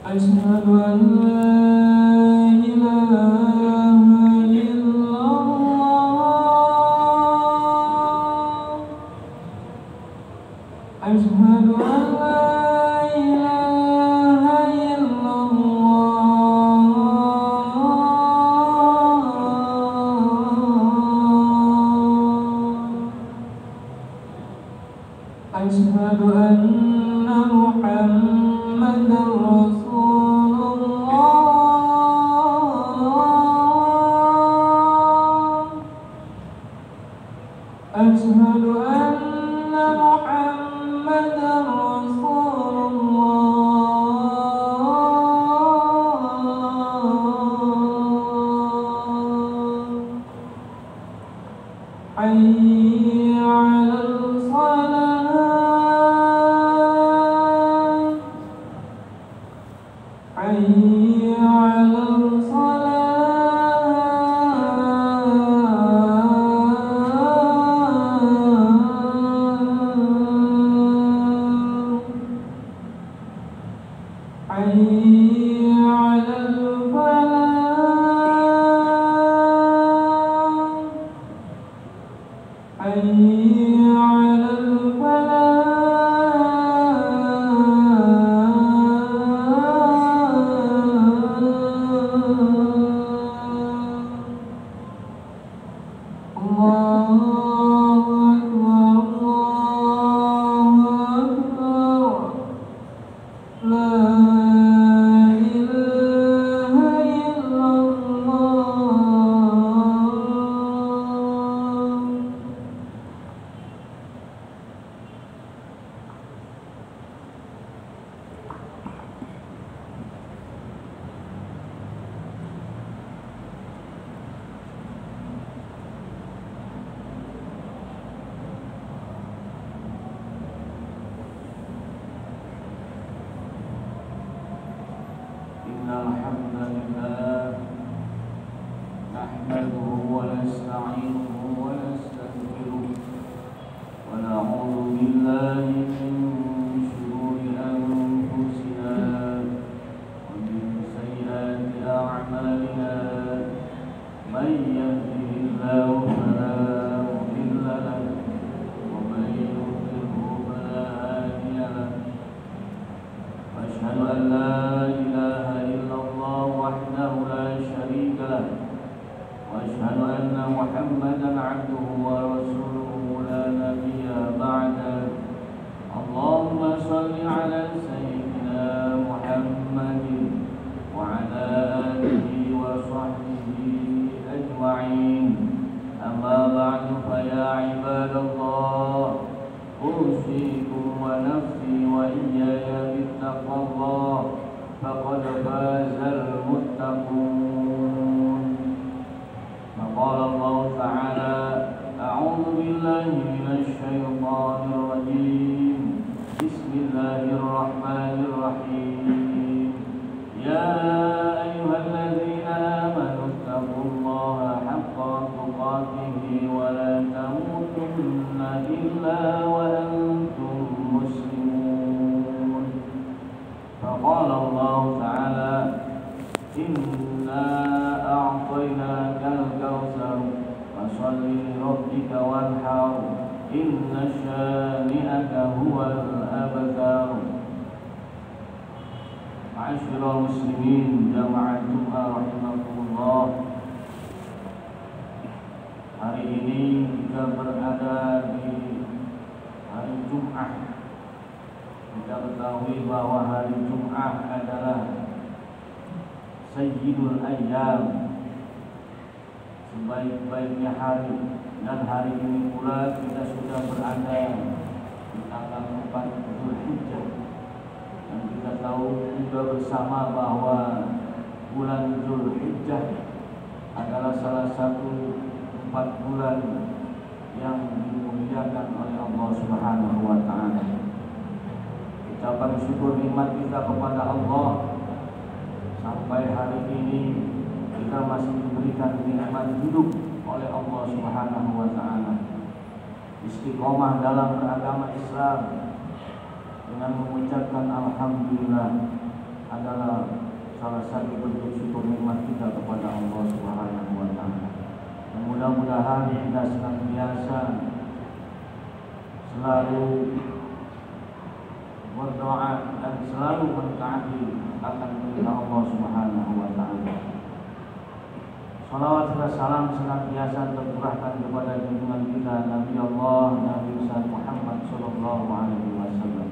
أشهد أن لا إله إلا الله أشهد أن لا إله إلا الله أشهد أن محمدا رسول الله أشهد أن محمدا رسول الله حي على الصلاة حي على الصلاة حي على الفلاح حي على الفلاح الله أكبر الله أكبر لا إله إلا الله إن الحمد لله نحمده ونستعينه ونستغفره ونعوذ بالله من شرور أنفسنا ومن سيئات أعمالنا من يهده الله فلا مضل له ومن يضلله فلا هادي له وأشهد أن لا إله إلا الله وحده لا شريك له وأشهد أن محمدا عبده ورسوله لا نبي بعده اللهم صل على سيدنا محمد وعلى آله وصحبه أجمعين أما بعد فيا عباد الله أوصيكم ونفسي وإياي بتقوى الله فقد فاز المتقون فقال الله تعالى أعوذ بالله من الشيطان الرجيم بسم الله الرحمن الرحيم يا أيها الذين آمنوا اتقوا الله حق تقاته ولا تموتن إلا وأنتم مسلمون فقال الله تعالى إنا أعطيناك الكوثر فصل لربك وانحر إن شانئك هو الأبتر Ma'asyiral muslimin jamaah Jumat rahimakumullah. Hari ini kita berada di hari Jumat. Kita ketahui bahwa hari Jumat adalah Sayyidul Ayyam, sebaik-baiknya hari, dan hari ini pula kita sudah berada di tanggal 4 Zulhijjah. Dan kita tahu juga bersama bahwa bulan Zulhijjah adalah salah satu 4 bulan yang dimuliakan oleh Allah Subhanahu wa Ta'ala. Ucapan syukur nikmat kita kepada Allah sampai hari ini kita masih diberikan nikmat hidup oleh Allah Subhanahu wa Ta'ala. Istiqomah dalam beragama Islam dengan mengucapkan alhamdulillah, adalah salah satu bentuk syukur nikmat kita kepada Allah Subhanahu wa taala. Mudah-mudahan kita senantiasa selalu berdoa dan selalu mentaati akan perintah Allah Subhanahu wa taala. Salawat dan salam senantiasa tercurahkan kepada junjungan kita Nabi Allah Nabi Muhammad sallallahu alaihi wasallam.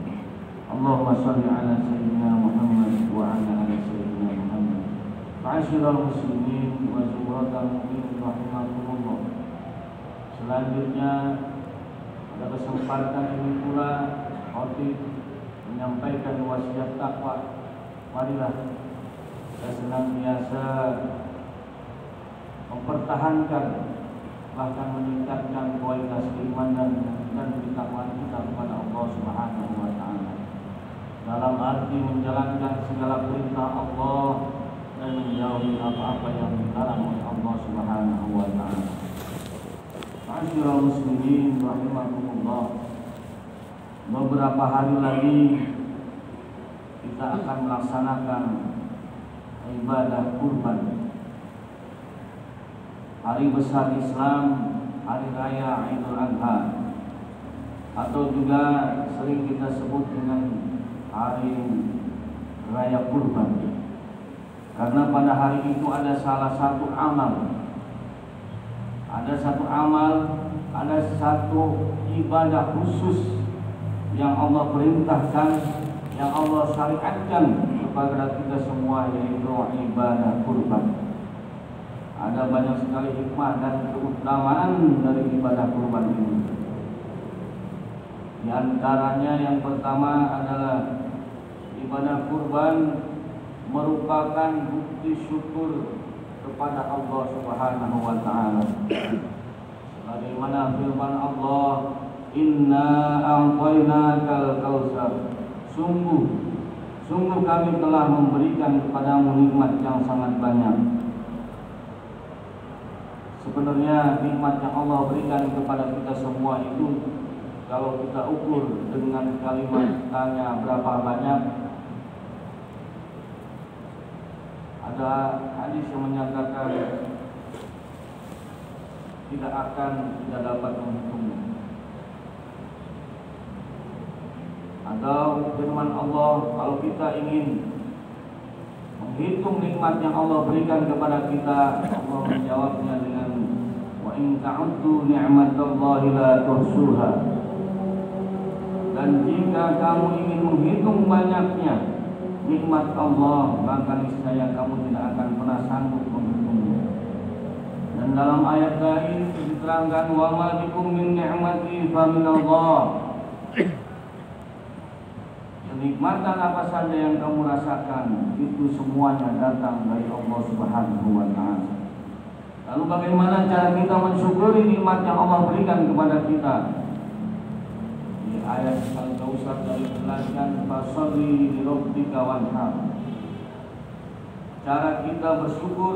Allahumma shalli ala sayyidina Muhammad wa ala ali sayyidina Muhammad. Ma'asyiral muslimin wa zumratal mu'minin rahimakumullah. Selanjutnya pada kesempatan ini pula khatib menyampaikan wasiat takwa. Marilah kita senantiasa mempertahankan bahkan meningkatkan kualitas keimanan dan ketakwaan kita kepada Allah Subhanahu wa taala. Dalam arti menjalankan segala perintah Allah dan menjauhi apa-apa yang dilarang oleh Allah Subhanahu wa taala. Ma'asyiral muslimin rahimakumullah. Beberapa hari lagi kita akan melaksanakan ibadah kurban. Hari besar Islam, hari raya Idul Adha, atau juga sering kita sebut dengan hari raya kurban. Karena pada hari itu ada salah satu amal, ada satu ibadah khusus yang Allah perintahkan, yang Allah syariatkan kepada kita semua, yaitu ibadah kurban. Ada banyak sekali hikmah dan keutamaan dari ibadah kurban ini. Di antaranya yang pertama adalah ibadah kurban merupakan bukti syukur kepada Allah Subhanahu wa taala. Bagaimana firman Allah, "Inna a'tainakal kautsar." Sungguh kami telah memberikan kepadamu nikmat yang sangat banyak. Sebenarnya nikmat yang Allah berikan kepada kita semua itu, kalau kita ukur dengan kalimat tanya berapa banyak, ada hadis yang menyatakan tidak dapat menghitungnya. Atau firman Allah, kalau kita ingin menghitung nikmat yang Allah berikan kepada kita, Allah menjawabnya dengan wa in ta'uddu ni'matallahi la tuhsuha. Dan jika kamu ingin menghitung banyaknya nikmat Allah, maka niscaya kamu tidak akan pernah sanggup menghitungnya. Dan dalam ayat lain diterangkan wa ma bikum min ni'mati fa minallah. Kenikmatan apa saja yang kamu rasakan itu semuanya datang dari Allah Subhanahu wa taala. Lalu bagaimana cara kita mensyukuri nikmat yang Allah berikan kepada kita? Di ayat Al-Kautsar tadi dijelaskan fasholli li rabbika wanhar. Cara kita bersyukur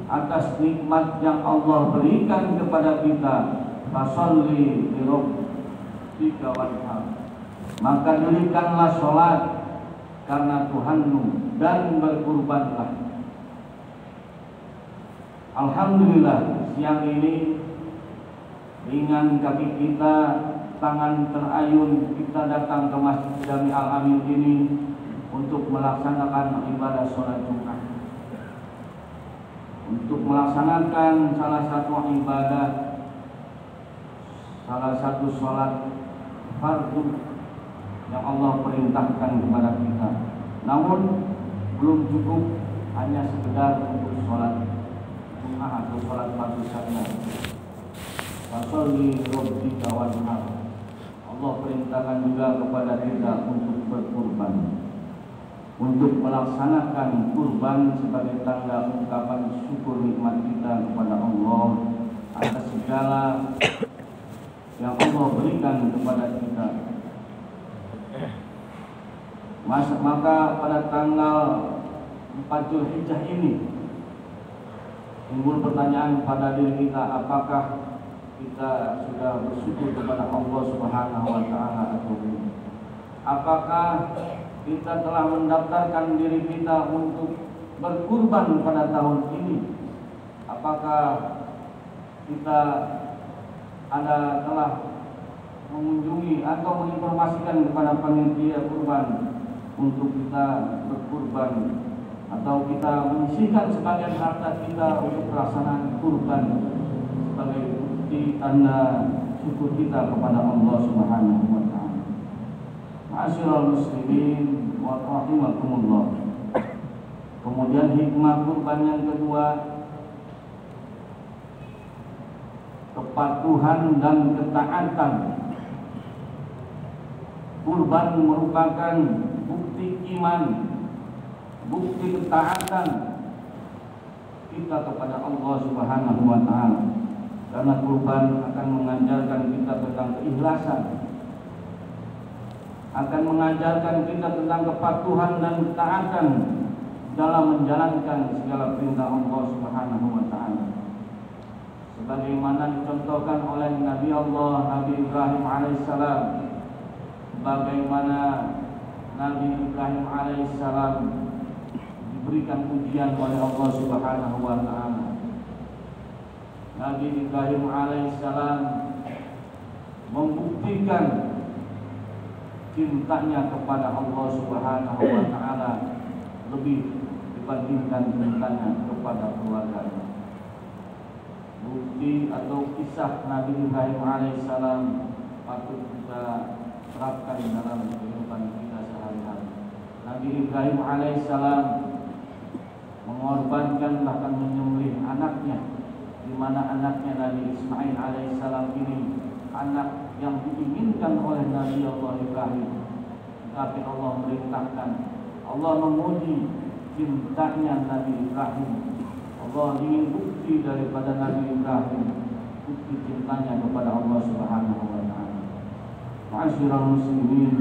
atas nikmat yang Allah berikan kepada kita, fasholli li rabbika wanhar. Maka dirikanlah sholat karena Tuhanmu dan berkurbanlah. Alhamdulillah, siang ini ringan kaki kita, tangan terayun, kita datang ke Masjid Jami Al-Amin ini untuk melaksanakan ibadah sholat Jumat, untuk melaksanakan salah satu ibadah, salah satu sholat fardu yang Allah perintahkan kepada kita. Namun belum cukup hanya sekedar untuk sholat Jumat atau sholat fardu saja. Fasholli rabbika wanhar. Allah perintahkan juga kepada kita untuk berkurban, untuk melaksanakan kurban sebagai tanda ungkapan syukur nikmat kita kepada Allah atas segala yang Allah berikan kepada kita. Maka pada tanggal 4 Zulhijjah ini timbul pertanyaan pada diri kita, apakah kita sudah bersyukur kepada Allah Subhanahu wa taala atau belum? Apakah kita telah mendaftarkan diri kita untuk berkurban pada tahun ini. Apakah kita telah mengunjungi atau menginformasikan kepada panitia kurban untuk kita berkurban, atau kita menyisihkan sebagian harta kita untuk pelaksanaan kurban sebagai bukti tanda syukur kita kepada Allah Subhanahu wa taala. Ma'asyiral muslimin wa rahimakumullah. Kemudian hikmah kurban yang kedua, kepatuhan dan ketaatan. Kurban merupakan bukti iman, bukti ketaatan kita kepada Allah Subhanahu wa taala. Karena kurban akan mengajarkan kita tentang keikhlasan, akan mengajarkan kita tentang kepatuhan dan ketaatan dalam menjalankan segala perintah Allah Subhanahu wa taala. Sebagaimana dicontohkan oleh Nabi Allah Nabi Ibrahim alaihissalam, bagaimana Nabi Ibrahim alaihissalam diberikan ujian oleh Allah Subhanahu wa taala. Nabi Ibrahim alaihissalam membuktikan cintanya kepada Allah Subhanahu wa taala lebih dibandingkan cintanya kepada keluarganya. Bukti atau kisah Nabi Ibrahim alaihissalam patut kita terapkan dalam kehidupan kita sehari-hari. Nabi Ibrahim alaihissalam mengorbankan bahkan menyembelih anaknya, di mana anaknya Nabi Ismail alaihissalam ini anak yang diinginkan oleh Nabi Allah Ibrahim. Tapi Allah merintahkan, Allah memuji cintanya Nabi Ibrahim. Allah ingin bukti daripada Nabi Ibrahim, bukti cintanya kepada Allah Subhanahu wa taala. Ma'asyiral muslimin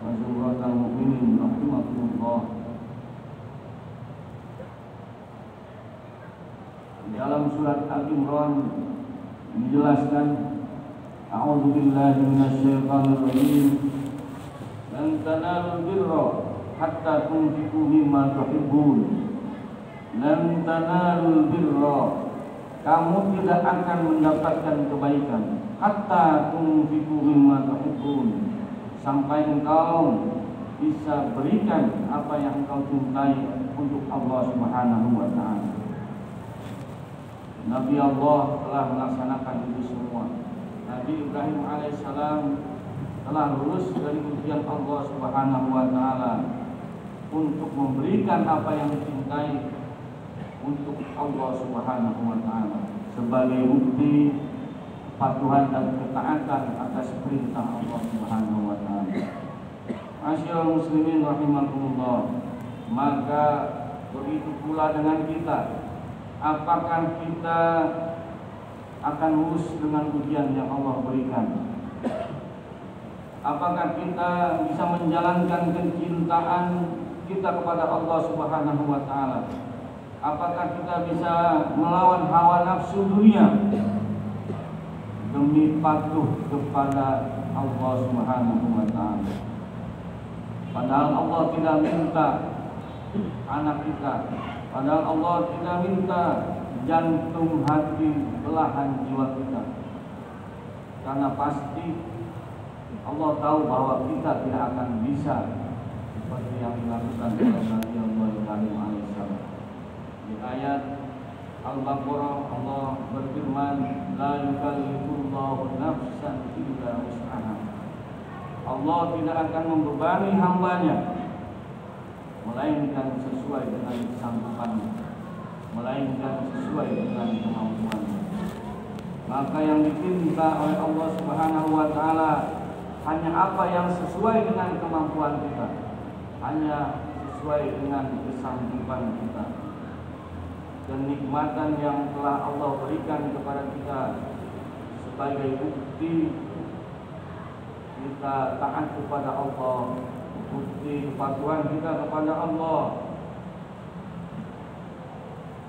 wa zumratal mu'minin rahimakumullah. Dalam surat Al-Imran dijelaskan, A'udzu billahi minasyaitonir rajim. Lan tanalul birra hatta tunfiqu mimma tuhibbun. Lan tanalul birra, kamu tidak akan mendapatkan kebaikan hatta tunfiqu mimma tuhibbun, sampai engkau bisa berikan apa yang engkau cintai untuk Allah Subhanahu wa taala. Nabi Allah telah melaksanakan itu semua. Nabi Ibrahim alaihissalam telah lulus dari ujian Allah Subhanahu wa taala untuk memberikan apa yang dicintai untuk Allah Subhanahu wa taala sebagai bukti kepatuhan dan ketaatan atas perintah Allah Subhanahu wa taala. Ma'asyiral muslimin rahimakumullah. Maka begitu pula dengan kita. Apakah kita akan lulus dengan ujian yang Allah berikan? Apakah kita bisa menjalankan kecintaan kita kepada Allah Subhanahu wa taala? Apakah kita bisa melawan hawa nafsu dunia demi patuh kepada Allah Subhanahu wa taala? Padahal Allah tidak minta anak kita, padahal Allah tidak minta jantung, hati, belahan jiwa kita. Karena pasti Allah tahu bahwa kita tidak akan bisa seperti yang dilakukan oleh Nabi Allah Ibrahim alaihissalam. Di ayat Al-Baqarah Allah berfirman, La yukallifullahu nafsan illa wus'aha. Allah tidak akan membebani hambanya melainkan sesuai dengan kesanggupannya, melainkan sesuai dengan kemampuannya. Maka yang diminta oleh Allah Subhanahu wa taala hanya apa yang sesuai dengan kemampuan kita, hanya sesuai dengan kesanggupan kita. Kenikmatan yang telah Allah berikan kepada kita sebagai bukti kita taat kepada Allah, bukti kepatuhan kita kepada Allah,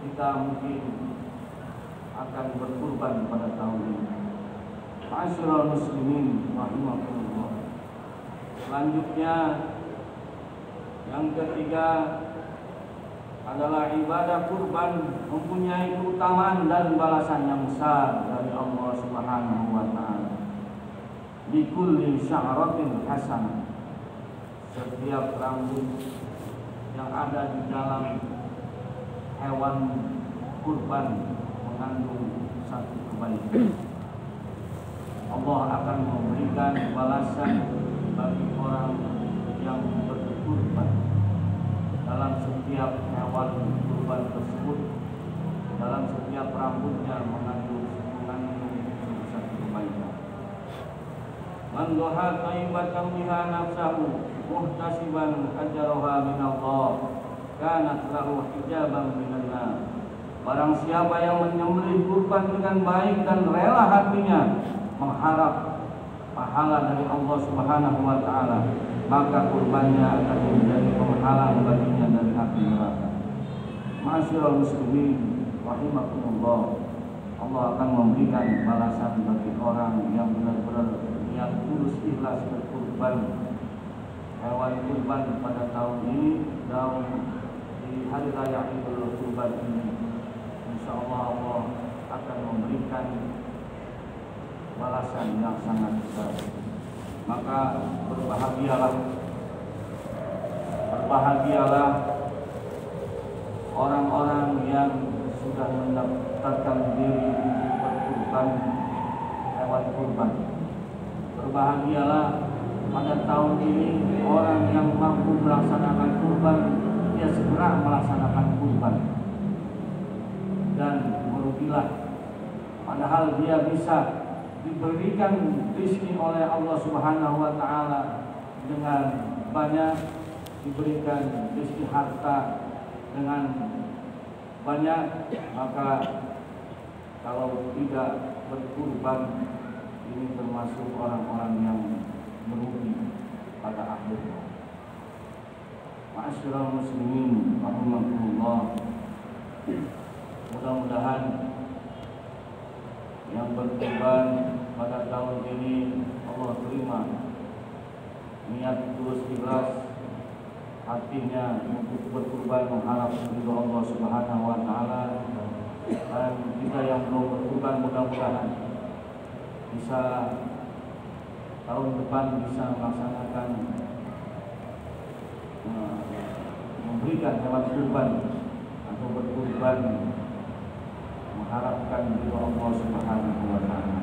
kita mungkin akan berkurban pada tahun ini. Ma'asyiral muslimin rahimakumullah. Selanjutnya Yang ketiga adalah ibadah kurban mempunyai keutamaan dan balasan yang besar dari Allah Subhanahu wa taala. Likulli sya'ratin hasanah. Setiap rambut yang ada di dalam hewan kurban mengandung satu kebaikan. Allah akan memberikan balasan bagi orang yang berkurban. Dalam setiap hewan kurban tersebut, dalam setiap rambutnya mengandung satu kebaikan. Man doha taibatan biha nafsahu muhtasiban ajraha min Allah kanat lahu hijaban minan nar. Barang siapa yang menyembelih kurban dengan baik dan rela hatinya mengharap pahala dari Allah Subhanahu wa taala, maka kurbannya akan menjadi penghalang baginya dari api neraka. Ma'asyiral muslimin rahimakumullah, Allah akan memberikan balasan bagi orang yang benar-benar niat tulus ikhlas berkurban hewan kurban pada tahun ini dan di hari raya Idul Kurban ini. Insyaallah Allah akan memberikan balasan yang sangat besar. Maka berbahagialah orang-orang yang sudah mendaftarkan diri untuk berkurban hewan kurban. Berbahagialah pada tahun ini orang yang mampu melaksanakan kurban, dia segera melaksanakan kurban. Dan merugilah padahal dia bisa diberikan rezeki oleh Allah Subhanahu wa taala dengan banyak, diberikan rezeki harta dengan banyak, maka kalau tidak berkurban ini termasuk orang-orang yang merugi pada akhirnya. Ma'asyiral muslimin rahimakumullah, mudah-mudahan yang berkurban pada tahun ini Allah terima niat tulus ikhlas hatinya untuk berkurban mengharap ridho Allah Subhanahu wa taala. Dan kita yang belum berkurban mudah-mudahan bisa tahun depan bisa melaksanakan memberikan hewan kurban atau berkurban mengharapkan ridho Allah Subhanahu wa taala.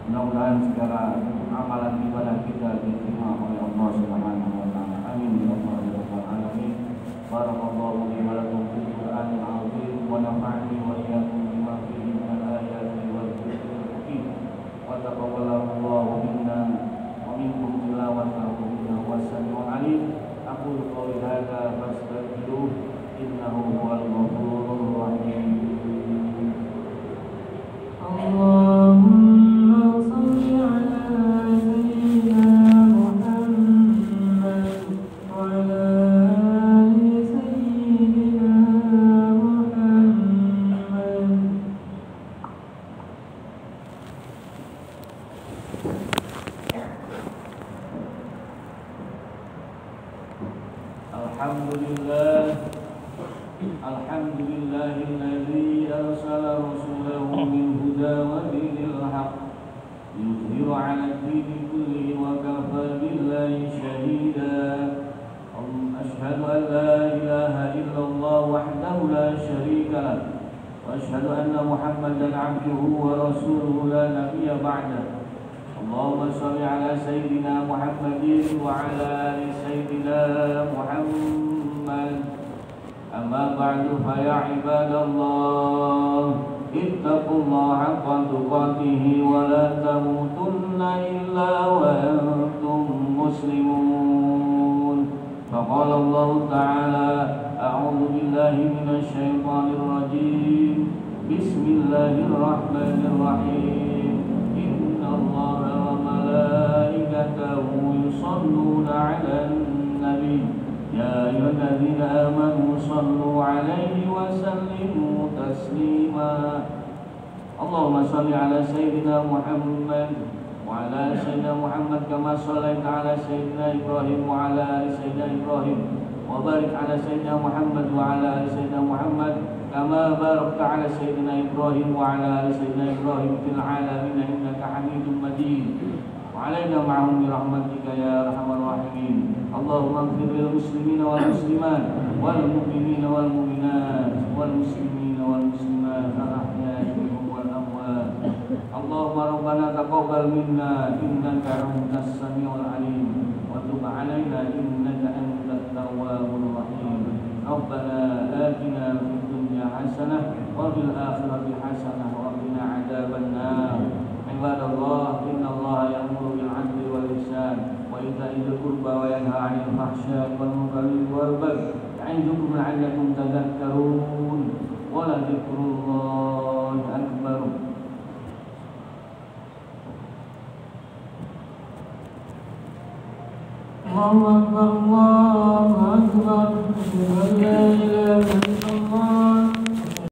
Mudah-mudahan segala amalan ibadah kita diterima oleh Allah Subhanahu wa taala. Amin ya rabbal alamin. Barakallahu li wa lakum fil Qur'anil azim wa nafa'ani wa iyyakum bima fihi min al-ayati wal dhikril hakim. Wa taqabbalallahu minna wa minkum tilawatahu innahu was-sami'ul 'alim. Aqulu qawli hadza fastaghfiruh innahu huwal ghafurur rahim. Allahumma shalli ala sayyidina Muhammad wa ala ali sayyidina Muhammad. Alhamdulillahilladzi arsala rasulahu bil huda wa dinil haqq liyudhhira 'ala ad-dini kullihi wa kafa billahi shahida. Asyhadu an la ilaha illallah wahdahu la syarika lah wa asyhadu anna Muhammadan 'abduhu wa rasuluhu la nabiyya ba'dah. Allahumma shalli 'ala sayyidina Muhammadin wa 'ala ali sayyidina Muhammad. Amma ba'du fa ya ibadallah ittaqullaha haqqa tuqatih wa la tamutunna illa wa antum muslimun. Faqala Allah ta'ala a'udzu billahi minasy syaithanir rajim. Bismillahirrahmanirrahim. Innallaha wa malaikatahu yusholluna 'alan nabiy. Ya ayyuhalladzina amanu shallu 'alaihi wa sallimu taslima. Allahumma shalli 'ala sayyidina Muhammad wa وعلى آل سيدنا محمد كما صليت على سيدنا إبراهيم وعلى آل سيدنا إبراهيم وبارك على سيدنا محمد وعلى آل سيدنا محمد كما باركت على سيدنا إبراهيم وعلى آل سيدنا إبراهيم في العالمين إنك حميد مجيد وعلينا معهم برحمتك يا أرحم الراحمين. اللهم اغفر للمسلمين والمسلمات والمؤمنين والمؤمنات والمسلمين والمسلمات الأحياء منهم والأموات. اللهم ربنا تقبل منا إنك أنت السميع العليم وتب علينا إنك أنت التواب الرحيم. ربنا آتنا في الدنيا حسنة وفي الآخرة حسنة وقنا عذاب النار. عباد الله إن الله يأمر بالعدل والإحسان وإيتاء ذي القربى وينهى عن الفحشاء والمنكر والبغي يعظكم لعلكم تذكرون ولذكر الله أكبر. الله أكبر الله أكبر. لا إله إلا الله.